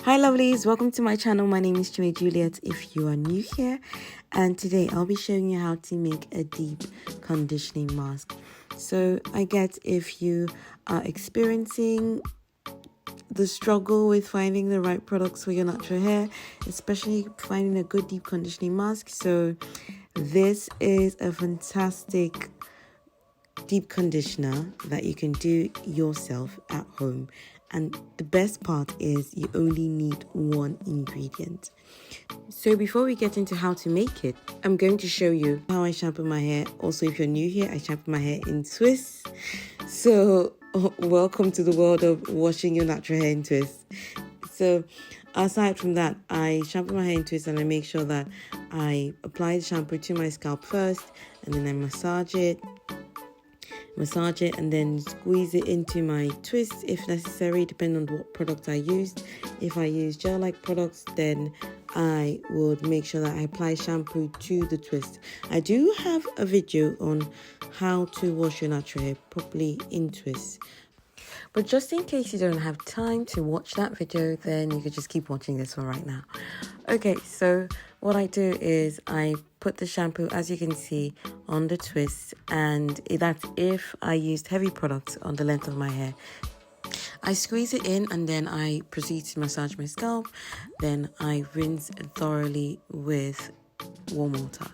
Hi lovelies, welcome to my channel. My name is Juliet if you are new here, and today I'll be showing you how to make a deep conditioning mask. So I get if you are experiencing the struggle with finding the right products for your natural hair, especially finding a good deep conditioning mask. So this is a fantastic deep conditioner that you can do yourself at home, and the best part is you only need one ingredient. So before we get into how to make it, I'm going to show you how I shampoo my hair. Also, if you're new here, I shampoo my hair in twists. So welcome to the world of washing your natural hair in twists. So aside from that, I shampoo my hair in twists, and I make sure that I apply the shampoo to my scalp first, and then I massage it and then squeeze it into my twists if necessary, depending on what product I used. If I use gel-like products, then I would make sure that I apply shampoo to the twist. I do have a video on how to wash your natural hair properly in twists, but just in case you don't have time to watch that video, then you could just keep watching this one right now. Okay, so what I do is I put the shampoo, as you can see, on the twist, and that's if I used heavy products on the length of my hair. I squeeze it in, and then I proceed to massage my scalp. Then I rinse thoroughly with warm water.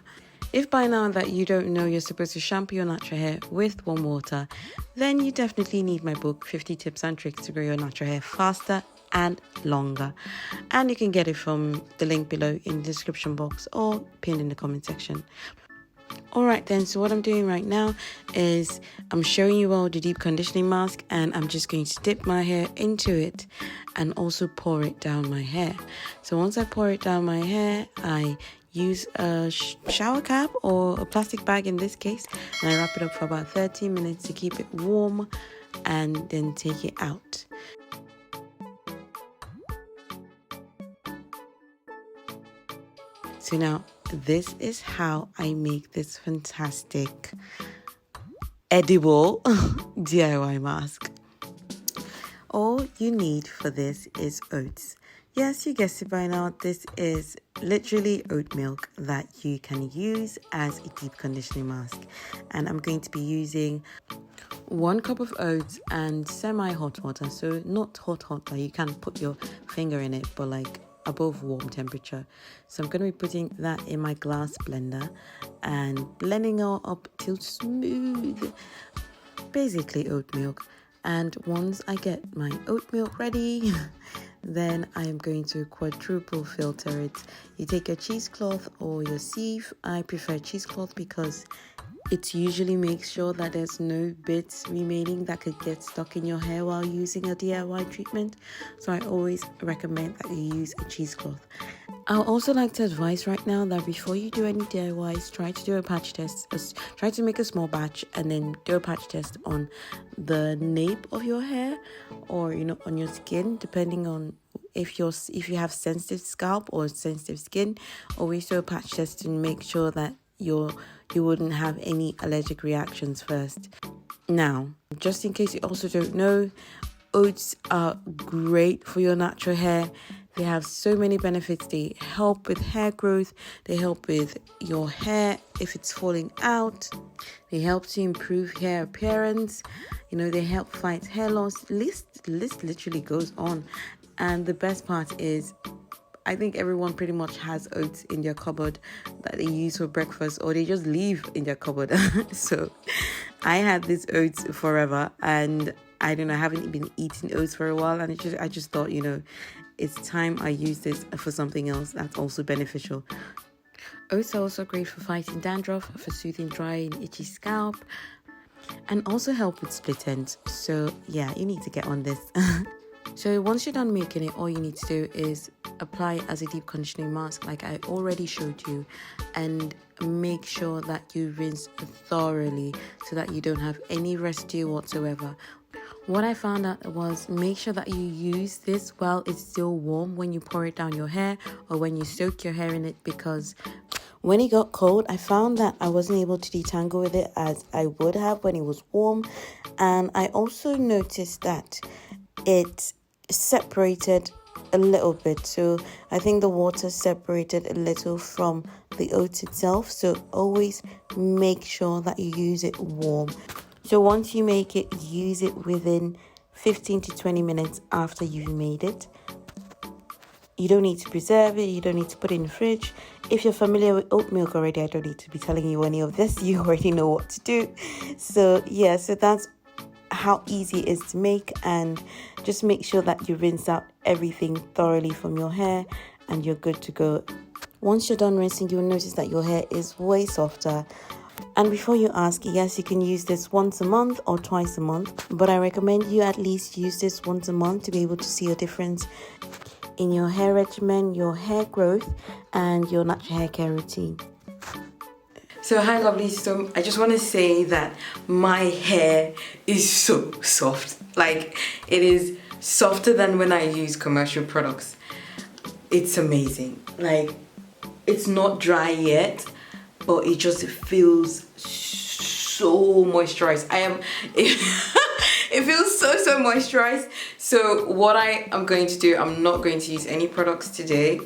If by now that you don't know you're supposed to shampoo your natural hair with warm water, then you definitely need my book, 50 Tips and Tricks to Grow Your Natural Hair Faster and Longer. And you can get it from the link below in the description box or pinned in the comment section. Alright then, so what I'm doing right now is I'm showing you all the deep conditioning mask, and I'm just going to dip my hair into it and also pour it down my hair. So once I pour it down my hair, I use a shower cap or a plastic bag in this case, and I wrap it up for about 30 minutes to keep it warm, and then take it out. So now this is how I make this fantastic edible DIY mask. All you need for this is oats. Yes, you guessed it by now. This is literally oat milk that you can use as a deep conditioning mask. And I'm going to be using 1 cup of oats and semi-hot water. So not hot, like you can put your finger in it, but like above warm temperature. So I'm going to be putting that in my glass blender and blending it up till smooth. Basically oat milk. And once I get my oat milk ready, then I am going to quadruple filter it. You take your cheesecloth or your sieve. I prefer cheesecloth because it usually makes sure that there's no bits remaining that could get stuck in your hair while using a DIY treatment. So I always recommend that you use a cheesecloth. I'll also like to advise right now that before you do any DIYs, try to do a patch test. Try to make a small batch and then do a patch test on the nape of your hair, or on your skin, depending on if you have sensitive scalp or sensitive skin. Always do a patch test to make sure that you wouldn't have any allergic reactions first. Now, just in case you also don't know, oats are great for your natural hair. They have so many benefits. They help with hair growth. They help with your hair if it's falling out. They help to improve hair appearance. They help fight hair loss. List literally goes on. And the best part is, I think everyone pretty much has oats in their cupboard that they use for breakfast, or they just leave in their cupboard. So I had this oats forever, and I don't know, I haven't been eating oats for a while, and I just thought, it's time I use this for something else that's also beneficial. Oats are also great for fighting dandruff, for soothing dry and itchy scalp, and also help with split ends. So yeah, you need to get on this. So once you're done making it, all you need to do is apply it as a deep conditioning mask like I already showed you, and make sure that you rinse thoroughly so that you don't have any residue whatsoever. What I found out was, make sure that you use this while it's still warm when you pour it down your hair or when you soak your hair in it, because when it got cold, I found that I wasn't able to detangle with it as I would have when it was warm. And I also noticed that it separated a little bit, so I think the water separated a little from the oats itself. So always make sure that you use it warm. So once you make it, use it within 15 to 20 minutes after you've made it. You don't need to preserve it. You don't need to put it in the fridge. If you're familiar with oat milk already, I don't need to be telling you any of this. You already know what to do. So yeah, so that's how easy it is to make. And just make sure that you rinse out everything thoroughly from your hair and you're good to go. Once you're done rinsing, you'll notice that your hair is way softer. And before you ask, yes, you can use this once a month or twice a month, but I recommend you at least use this once a month to be able to see a difference in your hair regimen, your hair growth, and your natural hair care routine. So hi lovelies, so I just want to say that my hair is so soft. Like, it is softer than when I use commercial products. It's amazing. Like, it's not dry yet, but it just feels so moisturized. It feels so moisturized. So what I am going to do, I'm not going to use any products today.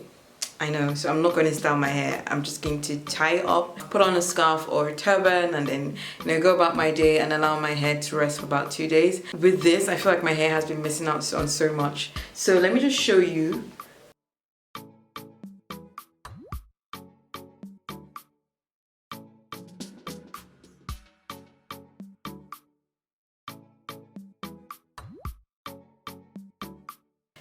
I know, so I'm not going to style my hair. I'm just going to tie it up, put on a scarf or a turban, and then, you know, go about my day and allow my hair to rest for about 2 days. With this, I feel like my hair has been missing out on so much. So let me just show you.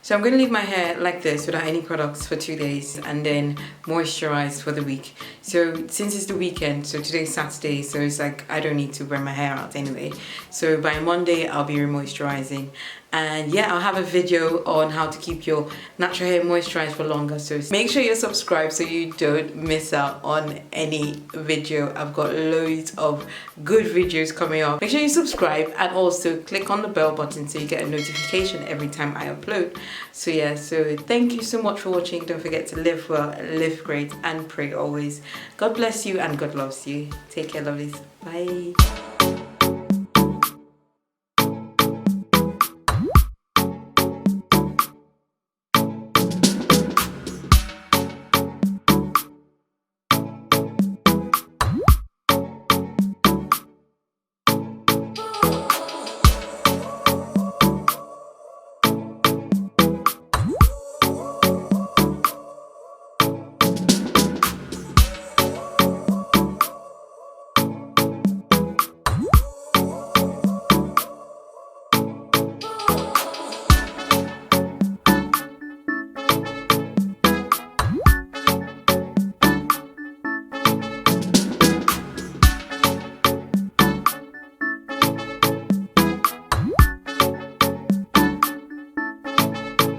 So I'm going to leave my hair like this without any products for 2 days and then moisturize for the week. So since it's the weekend, so today's Saturday, so it's like I don't need to wear my hair out anyway. So by Monday, I'll be remoisturizing. And yeah, I'll have a video on how to keep your natural hair moisturized for longer. So make sure you're subscribed so you don't miss out on any video. I've got loads of good videos coming up. Make sure you subscribe and also click on the bell button so you get a notification every time I upload. So yeah, so thank you so much for watching. Don't forget to live well, live great, and pray always. God bless you and God loves you. Take care, lovelies. Bye.